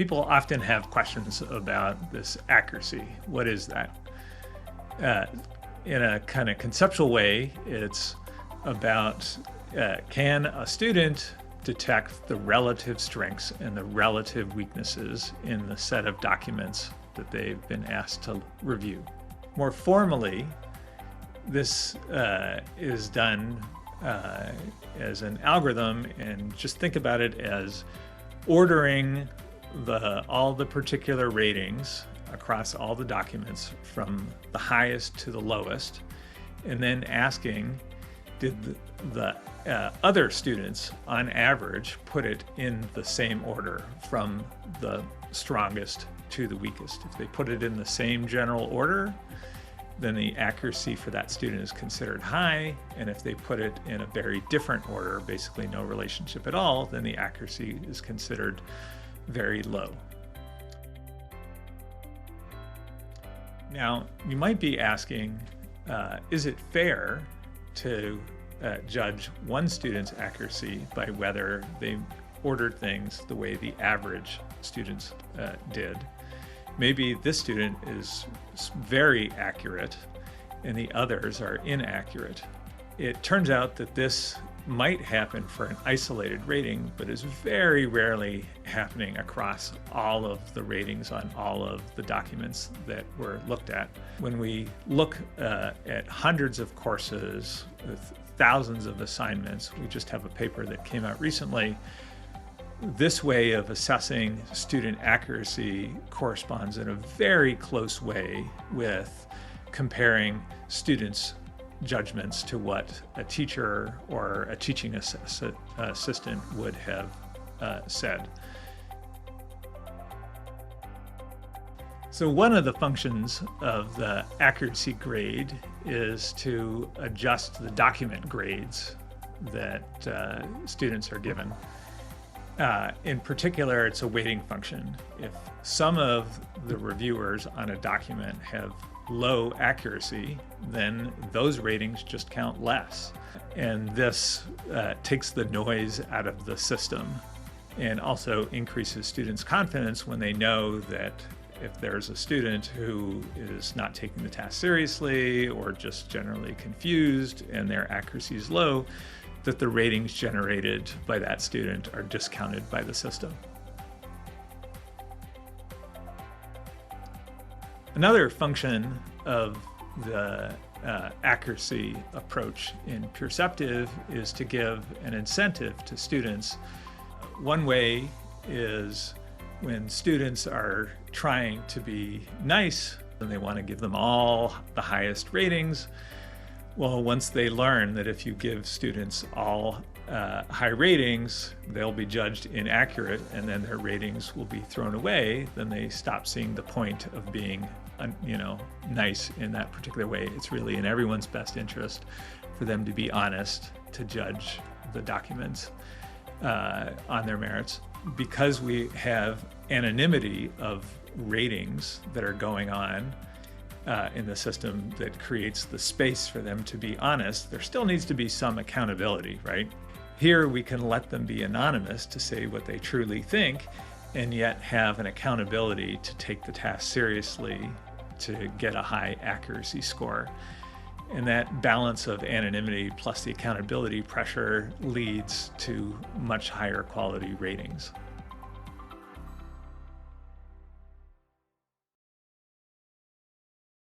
People often have questions about this accuracy. What is that? In a kind of conceptual way, it's about can a student detect the relative strengths and the relative weaknesses in the set of documents that they've been asked to review. More formally, this is done as an algorithm, and just think about it as ordering all the particular ratings across all the documents from the highest to the lowest, and then asking, did the other students on average put it in the same order from the strongest to the weakest? If they put it in the same general order, then the accuracy for that student is considered high, and if they put it in a very different order, basically no relationship at all, then the accuracy is considered very low. Now, you might be asking, is it fair to judge one student's accuracy by whether they ordered things the way the average students did? Maybe this student is very accurate and the others are inaccurate. It turns out that this might happen for an isolated rating, but is very rarely happening across all of the ratings on all of the documents that were looked at. When we look at hundreds of courses with thousands of assignments, we just have a paper that came out recently. This way of assessing student accuracy corresponds in a very close way with comparing students' judgments to what a teacher or a teaching assistant would have said. So one of the functions of the accuracy grade is to adjust the document grades that students are given. In particular, it's a weighting function. If some of the reviewers on a document have low accuracy, then those ratings just count less. And this takes the noise out of the system and also increases students' confidence when they know that if there's a student who is not taking the task seriously or just generally confused and their accuracy is low, that the ratings generated by that student are discounted by the system. Another function of the accuracy approach in Peerceptiv is to give an incentive to students. One way is when students are trying to be nice and they want to give them all the highest ratings. Well, once they learn that if you give students all high ratings, they'll be judged inaccurate and then their ratings will be thrown away, then they stop seeing the point of being nice in that particular way. It's really in everyone's best interest for them to be honest, to judge the documents on their merits. Because we have anonymity of ratings that are going on in the system that creates the space for them to be honest, there still needs to be some accountability, right? Here we can let them be anonymous to say what they truly think and yet have an accountability to take the task seriously to get a high accuracy score. And that balance of anonymity plus the accountability pressure leads to much higher quality ratings.